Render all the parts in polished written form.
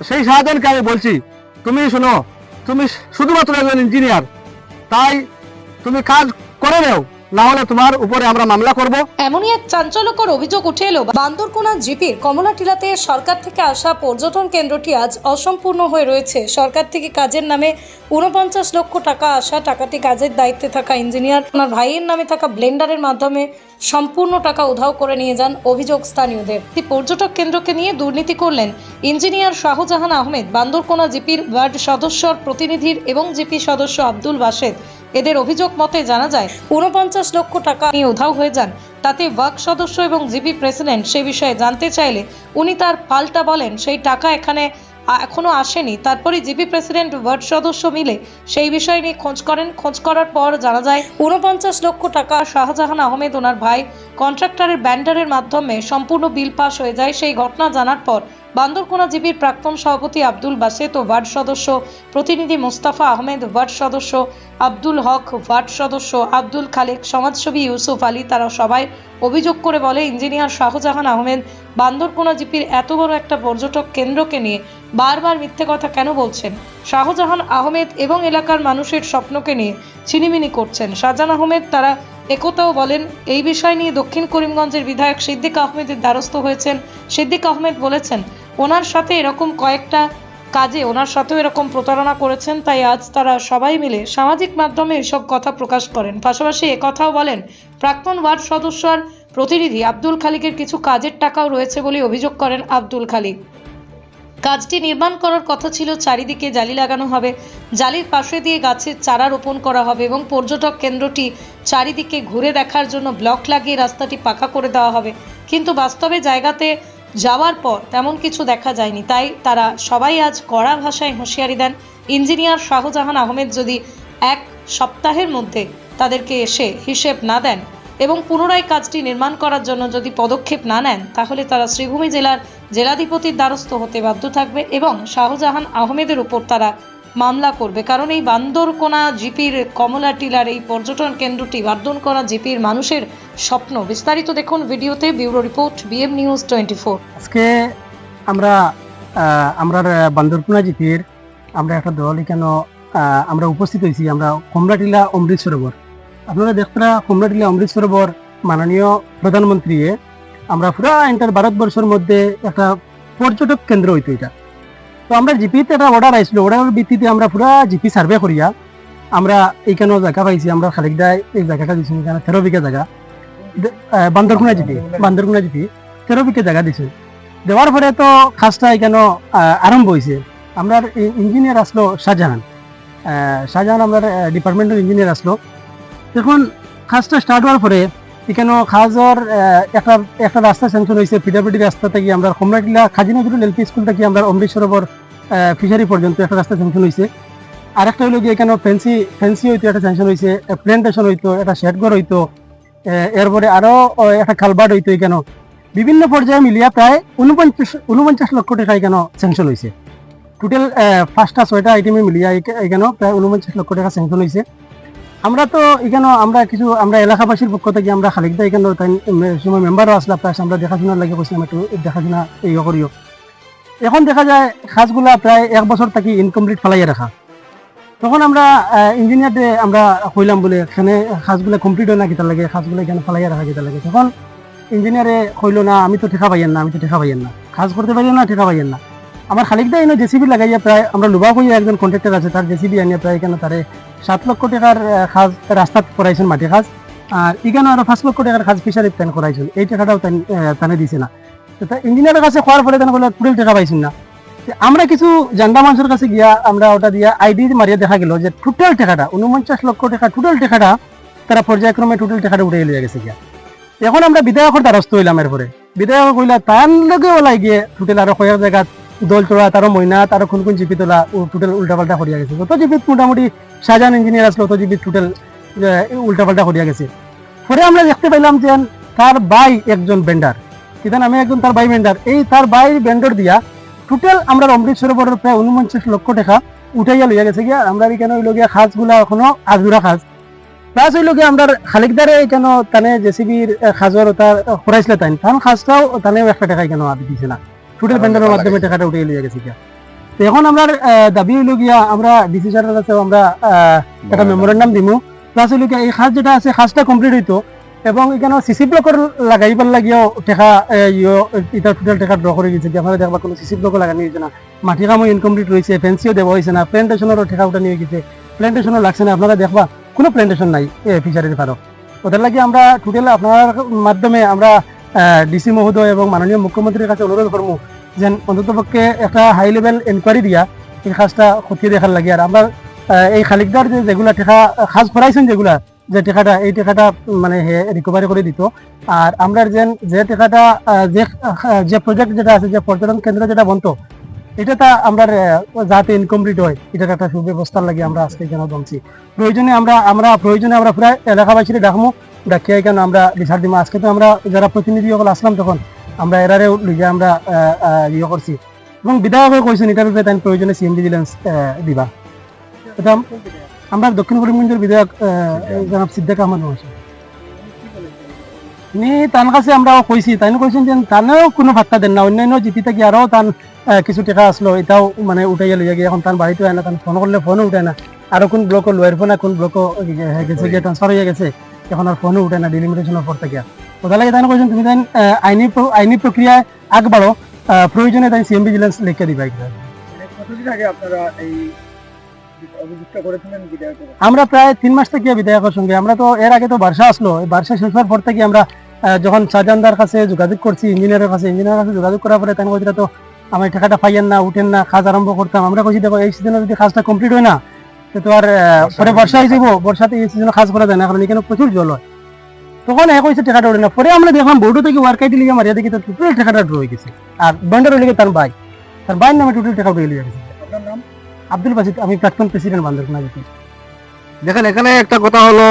সেই শাহজাহানকে আমি বলছি, তুমি শোনো, তুমি শুধুমাত্র একজন ইঞ্জিনিয়ার, তাই তুমি কাজ করে নাও, না হলে তোমার উপরে আমরা মামলা করব। এমনই এক চাঞ্চল্যকর অভিযোগ উঠে এলো বান্দরকোনা জিপির কমলাটিলাতে। সরকার থেকে আসা পর্যটন কেন্দ্রটি আজ অসম্পূর্ণ হয়ে রয়েছে। সরকার থেকে কাজের নামে 49 লক্ষ টাকা আসা, টাকাটি কাজের দায়িত্বে থাকা ইঞ্জিনিয়ার ওনার ভাইয়ের নামে থাকা ব্লেন্ডারের মাধ্যমে সম্পূর্ণ টাকা উধাও করে নিয়ে যান অভিযোগ স্থানীয়দের। এই পর্যটক কেন্দ্রকে নিয়ে দুর্নীতি করলেন ইঞ্জিনিয়ার শাহজাহান আহমেদ, বান্দরকোনা জিপির ওয়ার্ড সদস্যর প্রতিনিধির এবং জিপি সদস্য আব্দুল বাসেদ। এদের অভিযোগ মতে জানা যায় 49 লক্ষ টাকা নিয়ে উধাও হয়ে যান। তাতে ওয়ার্ড সদস্য এবং জিপি প্রেসিডেন্ট সে বিষয়ে জানতে চাইলে উনি তার পাল্টা বলেন সেই টাকা এখনো আসেনি। তারপরে জিপি প্রেসিডেন্ট ওয়ার্ড সদস্য মিলে সেই বিষয় নিয়ে খোঁজ করেন। খোঁজ করার পর জানা যায় 49 লক্ষ টাকা শাহজাহান আহমেদ ওনার ভাই কন্ট্রাক্টরের ব্যান্ডারের মাধ্যমে সম্পূর্ণ বিল পাস হয়ে যায়। সেই ঘটনা জানার পর বান্দরকোনা জিপির প্রাক্তন সভাপতি আব্দুল বাসেদ ও ওয়ার্ড সদস্য প্রতিনিধি মোস্তাফা আহমেদ, ওয়ার্ড সদস্য আব্দুল হক, ওয়ার্ড সদস্য আব্দুল খালেক, সমাজসেবী ইউসুফ আলী, তারা সবাই অভিযোগ করে বলে ইঞ্জিনিয়ার শাহজাহান আহমেদ বান্দরকোনা জিপির এত বড় একটা পর্যটক কেন্দ্রকে নিয়ে বারবার মিথ্যে কথা কেন বলছেন। শাহজাহান আহমেদ এবং এলাকার মানুষের স্বপ্নকে নিয়ে ছিনিমিনি করছেন। শাহজাহান আহমেদ তারা একথাও বলেন, এই বিষয় নিয়ে দক্ষিণ করিমগঞ্জের বিধায়ক সিদ্দিক আহমেদের দ্বারস্থ হয়েছেন। সিদ্দিক আহমেদ বলেছেন ওনার সাথে এরকম কয়েকটা কাজে ওনার সাথেও এরকম প্রতারণা করেছেন, তাই আজ তারা সবাই মিলে সামাজিক মাধ্যমে এসব কথা প্রকাশ করেন। পাশাপাশি একথাও বলেন প্রাক্তন ওয়ার্ড সদস্যর প্রতিনিধি আব্দুল খালিকের কিছু কাজের টাকাও রয়েছে বলে অভিযোগ করেন আব্দুল খালিক। কাজটি নির্মাণ করার কথা ছিল, চারিদিকে জালি লাগানো হবে, জালির পাশে দিয়ে গাছের চারা রোপণ করা হবে এবং পর্যটক কেন্দ্রটি চারিদিকে ঘুরে দেখার জন্য ব্লক লাগিয়ে রাস্তাটি পাকা করে দেওয়া হবে। কিন্তু বাস্তবে জায়গাতে যাওয়ার পর তেমন কিছু দেখা যায়নি। তাই তারা সবাই আজ কড়া ভাষায় হুঁশিয়ারি দেন, ইঞ্জিনিয়ার শাহজাহান আহমেদ যদি 1 সপ্তাহের মধ্যে তাদেরকে এসে হিসেব না দেন এবং পুনরায় কাজটি নির্মাণ করার জন্য যদি পদক্ষেপ না নেন, তাহলে তারা শ্রীভূমি জেলার জেলাধিপতির দ্বারস্থ হতে বাধ্য থাকবে এবং শাহজাহান আহমেদের উপর তারা মামলা করবে। কারণ এই বান্দরকোনা জিপির কমলাটিলার এই পর্যটন কেন্দ্রটি বান্দরকোনা জিপির মানুষের স্বপ্ন। বিস্তারিত দেখুন ভিডিওতে। Bureau report, BM news 24। আজকে আমরা বান্দরকোনা জিপির আমরা একটা দল কেন আমরা উপস্থিত হয়েছি। আমরা কমলাটিলা অমৃত সরোবর, আপনারা দেখতে কমলাটিলা অমৃত সরোবর মাননীয় প্রধানমন্ত্রী আমরা পুরা ইন্টার ভারতবর্ষের মধ্যে একটা পর্যটক কেন্দ্র হইতো এটা। তো আমরা জিপিতে একটা অর্ডার আইছিল, অর্ডারের ভিত্তিতে আমরা পুরা জিপি সার্ভে করিয়া আমরা এইখানেও জায়গা পাইছি। আমরা খালিকদায় এই জায়গাটা দিচ্ছি, এখানে 13 বিঘা জায়গা বান্দরকোনা জিপি 13 বিঘা জায়গা দিছি। দেওয়ার পরে তো কাজটা এখানে আরম্ভ হয়েছে। আমরা ইঞ্জিনিয়ার আসলো শাহজাহান আমরা ডিপার্টমেন্টের ইঞ্জিনিয়ার আসলো। এখন কাজটা স্টার্ট হওয়ার পরে এখানে খাজর একটা রাস্তা স্যাংশন হয়েছে, পিডাব্লিউডি রাস্তা থেকে আমরা কমলাটিলা খাজি নজরুল এলপি স্কুল থেকে আমরা অমৃত সরোবর ফিশারি পর্যন্ত একটা রাস্তা স্যাংশন হয়েছে। আর একটা হইলো গিয়ে এখানে ফেন্সি হইতো একটা স্যাংশন হয়েছে, প্ল্যান্টেশন হইতো, একটা শেডঘর হইতো, এরপরে আরো একটা খালবার্ড হইতো। এখানে বিভিন্ন পর্যায়ে মিলিয়া প্রায় 49 লক্ষ টাকা এখানে স্যাংশন হয়েছে। টোটাল 5টা 6টা আইটেমে মিলিয়া এখানে প্রায় 49 লক্ষ টাকা স্যাংশন হয়েছে। আমরা তো এখানে আমরা এলাকাবাসীর পক্ষ থেকে আমরা খালিকদা এখানে সময় মেম্বারও আসলাম, প্লাস আমরা দেখাশোনার লাগে বসলাম, একটু দেখাশোনা এই করিও। এখন দেখা যায় কাজগুলা প্রায় 1 বছর থেকে ইনকমপ্লিট ফেলাইয়া রাখা। তখন আমরা ইঞ্জিনিয়ারকে আমরা কইলাম বলে এখানে কাজগুলো কমপ্লিট হয় না কিতা লাগে, কাজগুলো এখানে ফেলাইয়া রাখা কিতা লাগে। তখন ইঞ্জিনিয়ারে কইলো না আমি তো ঠেকা পাইয়েন না, কাজ করতে পারি না, ঠেকা পাইয়েন না। আমার খালিকদা এনে জেসিবি লাগাইয়া প্রায় আমরা লুবা কইয়া একজন কন্ট্রাক্টর আছে, তার জেসিবি আনিয়া প্রায় এখানে তারে 7 লক্ষ টাকার কাজ রাস্তা করাইছেন, মাটি কাজ। আর এখানে আরো 5 লক্ষ টাকার কাজ ফিশারি প্ল্যান করাইছেন। এই টাকাটাও তানে দিছে না। ইঞ্জিনিয়ারের কাছে খোয়ার পরে তানে বলে টোটাল টাকা পাইছেন না। আমরা কিছু জান্ডা মানুষের কাছে গিয়া আমরা ওটা দিয়া আইডি মারিয়া দেখা গেল যে টোটাল টাকাটা 49 লক্ষ টাকা, টোটাল টাকাটা তারা পর্যায়ক্রমে টোটাল টাকাটা উঠে লিয়ে গেছে গিয়া। এখন আমরা বিধায়কের দ্বারস্থ হইলাম। এরপরে বিধায়ক কইলা তার লগে ওলাই গিয়ে টোটাল আরো কয়েক জায়গা দল তোলা, তারও ময়না, তারও কোন জিপি তোলা টোটাল উল্টাপাল্টা করিয়া গেছে। যত জিপি মোটামুটি শাহজাহান ইঞ্জিনিয়ার আসলো তত জিপি টোটাল উল্টাপাল্টা করিয়া গেছে। পরে আমরা দেখতে পাইলাম যে তার ভাই একজন ভেন্ডার, কিদান আমি একজন তার ভাই ভেন্ডার, এই তার ভাই ভেন্ডর দিয়া টোটাল আমরা অমৃত সরোবরের প্রায় 49 লক্ষ টাকা উঠাইয়া লইয়া গেছে গিয়া। আমরা এখানে হইল গিয়া কাজগুলা এখনো আধুরা কাজ। প্লাস হইল গিয়া আমরা খালিকদারে এখানে তানে জেসিবির কাজর তার করাইছিল, তার কাজটাও তানেও 1 টাকা এখানে দিছে না। টোটাল ভেন্ডারের মাধ্যমে টাকাটা উঠিয়ে লিয়ে গেছে গিয়া। তো এখন আমরা দাবি হইল গিয়া আমরা ডিসি স্যারের কাছে আমরা একটা মেমোরেন্ডাম দিমু প্লাস হইল গিয়া এই খাস যেটা আছে খাসটা কমপ্লিট হইতো এবং এখানে সিসি ব্লকের লাগাইবার লাগিও টেকা এটা টোটাল টেকা ড্র করে গেছে যে আপনারা দেখবা কোনো সিসি ব্লকও লাগানো হয়েছে না মাটি কামও ইনকমপ্লিট রয়েছে ফেন্সিও দেওয়া হয়েছে না প্ল্যান্টেশনেরও টেকা ওটা নিয়ে গেছে প্ল্যান্টেশনও লাগছে না আপনারা দেখবা কোনো প্ল্যান্টেশন নাই ফিশারির পারো ওদের লাগে আমরা টোটাল আপনার মাধ্যমে আমরা ডিসি মহোদয় এবং মাননীয় মুখ্যমন্ত্রীর কাছে অনুরোধ করবো যে অন্ততপক্ষে একটা হাই লেভেল এনকোয়ারি দিয়া এই কাজটা খতিয়ে দেখার লাগে আর আমরা এই খালিকদার যেগুলা টেকা কাজ করাইছেন যেগুলা যে টেকাটা এই টেকাটা মানে রিকভারি করে দিত আর আমরা যে টেকাটা যে প্রজেক্ট যেটা আছে যে পর্যটন কেন্দ্র যেটা বন্ধ এটা তা আমরা যাতে ইনকমপ্লিট হয় এটার একটা সুব্যবস্থার লাগে আমরা আজকে এখানে বলছি প্রয়োজনে আমরা পুরো এলাকাবাসীর ডাকমু ডাকিয়ে কেন আমরা বিচার দিব আজকে তো আমরা যারা প্রতিনিধি সকল আসলাম তখন আমরা এরারেও লিগে আমরা ইয়ে করছি এবং বিধায়ক কইছেন এটার উপরে তাই প্রয়োজনে সিএম ভিজিলেন্স দিবা এটা আমরা দক্ষিণ করিমগঞ্জের বিধায়ক জনাব সিদ্দিক আহমদ মহাশয় নি তার কাছে আমরা কইছি তাই কইছেন যে তানেও কোনো ভাত্তা দেন না অন্যান্য জিপি থেকে আরও তার কিছু টাকা আসলো এটাও মানে উঠাইয়া লইয়া গিয়ে এখন তার বাড়িতে হয় না তার ফোন করলে ফোনও উঠে না আরো কোন ব্লক লোয়ার ফোন কোন ব্লক গেছে গিয়ে ট্রান্সফার হয়ে গেছে এখন আর ফোনও উঠে না ডিলিমিটেশনের পর থেকে ওটা লাগে তাই কইছেন তুমি তাই আইনি প্রক্রিয়ায় আগ বাড়ো প্রয়োজনে তাই সিএম ভিজিলেন্স লিখে দিবা কতদিন আগে আপনারা এই অভিযোগটা করেছিলেন বিধায়কের? আমরা প্রায় 3 মাস থেকে বিধায়কের সঙ্গে আমরা তো এর আগে তো বার্ষা আসলো এই বার্ষা শেষ হওয়ার পর থেকে আমরা যখন শাহজাহানদার কাছে যোগাযোগ করছি ইঞ্জিনিয়ারের কাছে যোগাযোগ করার পরে তাই কইরা তো আমার টাকাটা পাইয়েন না উঠেন না কাজ আরম্ভ করতাম আমরা কইছি দেখো এই সিজনে যদি কাজটা কমপ্লিট হয় না তো আর পরে বর্ষা হয়ে যাবো বর্ষাতে এই সিজনে কাজ করা যায় না কারণ এখানে প্রচুর জল হয় তখন কইছে টাকাটা উঠে না পরে আমরা দেখলাম বোর্ড থেকে ওয়ার্ক আইডি লিগে মারিয়া দেখি তো টোটাল টাকাটা ড্র হয়ে গেছে আর বন্ডার লিগে তার বাইর নামে টোটাল টাকা উঠে গেছে আপনার নাম? আব্দুল বাসিত আমি প্রাক্তন প্রেসিডেন্ট বান্দরবান জিপি দেখেন এখানে একটা কথা হলো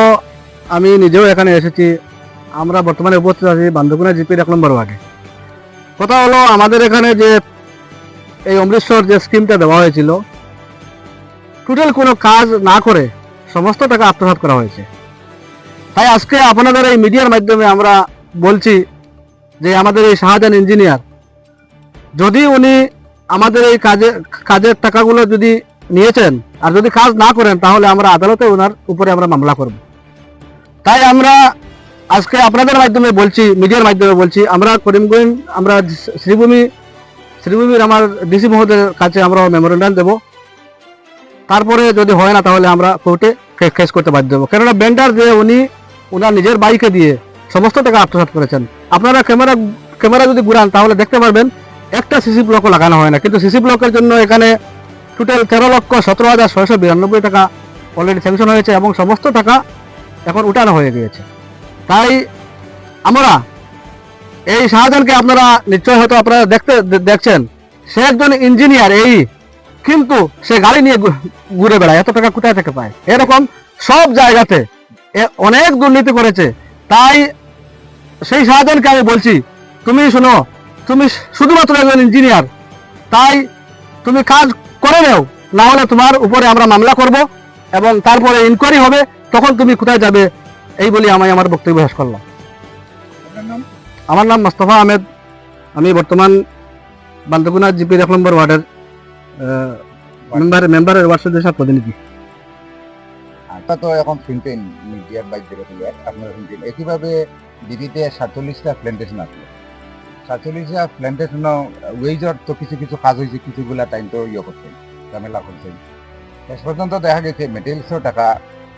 আমি নিজেও এখানে এসেছি আমরা বর্তমানে উপস্থিত আছি বান্দরবান জিপির 1 নম্বর ওয়ার্ডে কথা হলো আমাদের এখানে যে এই অমৃতসর যে স্কিমটা দেওয়া হয়েছিল টোটাল কোনো কাজ না করে সমস্ত টাকা আত্মসাৎ করা হয়েছে তাই আজকে আপনাদের এই মিডিয়ার মাধ্যমে আমরা বলছি যে আমাদের এই শাহজাহান ইঞ্জিনিয়ার যদি উনি আমাদের এই কাজের টাকাগুলো যদি নিয়েছেন আর যদি কাজ না করেন তাহলে আমরা আদালতে ওনার উপরে আমরা মামলা করব তাই আমরা আজকে আপনাদের মাধ্যমে বলছি মিডিয়ার মাধ্যমে বলছি আমরা করিমগঞ্জ আমরা শ্রীভূমির আমার ডিসি মহোদয়ের কাছে আমরা মেমোরেন্ডাম দেব তারপরে যদি হয় না তাহলে আমরা কোর্টে কেস করতে বাধ্য দেবো কেননা বেন্ডার যে উনি ওনার নিজের বাইকে দিয়ে সমস্ত টাকা আত্মসাৎ করেছেন আপনারা ক্যামেরা যদি ঘুরান তাহলে দেখতে পারবেন একটা সিসি ব্লকও লাগানো হয় না কিন্তু সিসি ব্লকের জন্য এখানে টোটাল 13,17,692 টাকা অলরেডি স্যাংশন হয়েছে এবং সমস্ত টাকা এখন উঠানো হয়ে গিয়েছে তাই আমরা এই শাহজাহানকে আপনারা নিশ্চয় হয়তো আপনারা দেখছেন সে একজন ইঞ্জিনিয়ার কিন্তু সে গাড়ি নিয়ে ঘুরে বেড়ায় এত টাকা কোথায় থেকে পায় এরকম সব জায়গাতে অনেক দুর্নীতি করেছে তাই সেই শাহজাহানকে আমি বলছি তুমি শোনো তুমি শুধুমাত্র একজন ইঞ্জিনিয়ার তাই তুমি কাজ করে নাও না হলে তোমার উপরে আমরা মামলা করব এবং তারপরে ইনকোয়ারি হবে তখন তুমি কোথায় যাবে এই বলি আমি আমার বক্তব্য শেষ করলাম আপনার নাম? আমার নাম মোস্তফা আহমেদ আমি বর্তমান বান্দরবান জিপির 1 নম্বর ওয়ার্ডের মেম্বারের ওয়ার্ড সদস্যের প্রতিনিধি আমরা তো এখন শুনতেন মিডিয়ার বাইরে আপনারা শুনতেন একইভাবে দিদিতে 47টা প্ল্যান্টেশন আছে 47টা প্ল্যান্টেশন ওয়েজর তো কিছু কিছু কাজ হয়েছে কিছুগুলা টাইম তো করছেন ঝামেলা করছেন শেষ পর্যন্ত দেখা গেছে মেটেরিয়ালসও টাকা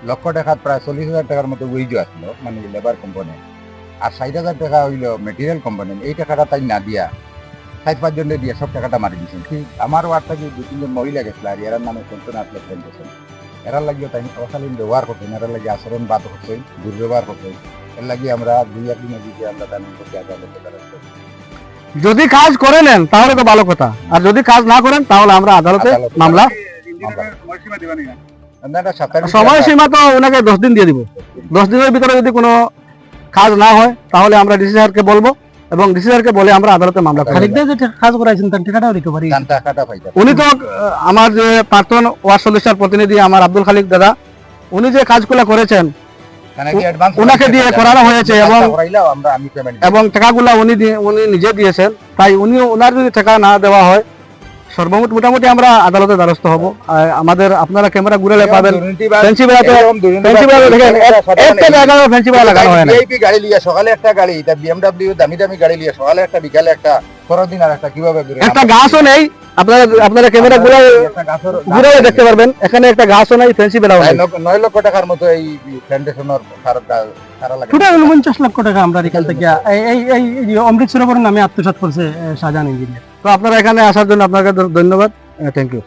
লক্ষ টাকা প্রায় 40,000 টাকার মতো ওয়েজও আসলো মানে লেবার কোম্পানি আর 60,000 টাকা হইলো মেটেরিয়াল কোম্পানি এই টাকাটা তাই না দিয়া 4-5 জনে দিয়ে সব টাকাটা মারি দিয়েছেন আমার ওয়ার্ড থেকে 2-3 জন মহিলা গেছিল আর এরার নামে কন্ট্রোল আসলে প্ল্যান্টেশন এরার লাগিয়ে তাই অশালীন ব্যবহার করছেন এরার লাগে আচরণ বাদ করছেন দুর্ব্যবহার করছেন এর লাগে আমরা 2-1 দিনের দিকে আমরা দাবি করতে আদালতে দ্বারস্থ হই। যদি কাজ করে নেন তাহলে তো ভালো কথা আর যদি কাজ না করেন তাহলে আমরা আদালতে মামলা ইঞ্জিনিয়ারের সময়সীমা দেওয়া না আপনারা 27 সময়সীমা তো ওনাকে 10 দিন দিয়ে দিব 10 দিনের ভিতরে যদি কোনো কাজ না হয় তাহলে আমরা ডিসি স্যারকে বলবো এবং ডিসি স্যারকে বলে আমরা আদালতে মামলা করব খালিকদার যে কাজ করাইছেন তার টাকাটাও রিকভারি টাকাটা পাইতে উনি তো আমার যে প্রাক্তন ওয়ার্ড সদস্যের প্রতিনিধি আমার আব্দুল খালিক দাদা উনি যে কাজগুলো করেছেন ওনাকে দিয়ে করানো হয়েছে এবং টাকাগুলো উনি নিজে দিয়েছেন তাই উনি ওনার যদি টাকা না দেওয়া হয় সর্বমোট মোটামুটি আমরা আদালতে দ্বারস্থ হব। আর আমাদের আপনারা ক্যামেরা ঘুরালে পাবেন দুর্নীতিবাজ- ফ্যান্সি বেড়াতে এরকম দুর্নীতিবাজ- ফ্যান্সি বেড়া দেখেন একটা জায়গায় ফ্যান্সি বেড়া লাগানো হয় না। VIP গাড়ি লিয়া সকালে একটা গাড়ি, তা BMW দামি দামি গাড়ি লিয়া সকালে একটা, বিকালে একটা, পরের দিন আর একটা, কিভাবে বেরোয়? একটা গাছও নেই, আপনারা ক্যামেরা একটা গাছের- ঘুরালে দেখতে পারবেন এখানে একটা গাছও নাই, ফ্যান্সি বেড়াও নাই। 9 লক্ষ টাকার মতো এই প্ল্যান্টেশনের সারা লাগে। টোটাল 49 লক্ষ টাকা আমরা এখান থেকে এই অমৃত সরোবরের নামে আত্মসাৎ করছে শাহজাহান ইঞ্জিনিয়ার। তো আপনারা এখানে আসার জন্য আপনাকে ধন্যবাদ, থ্যাংক ইউ।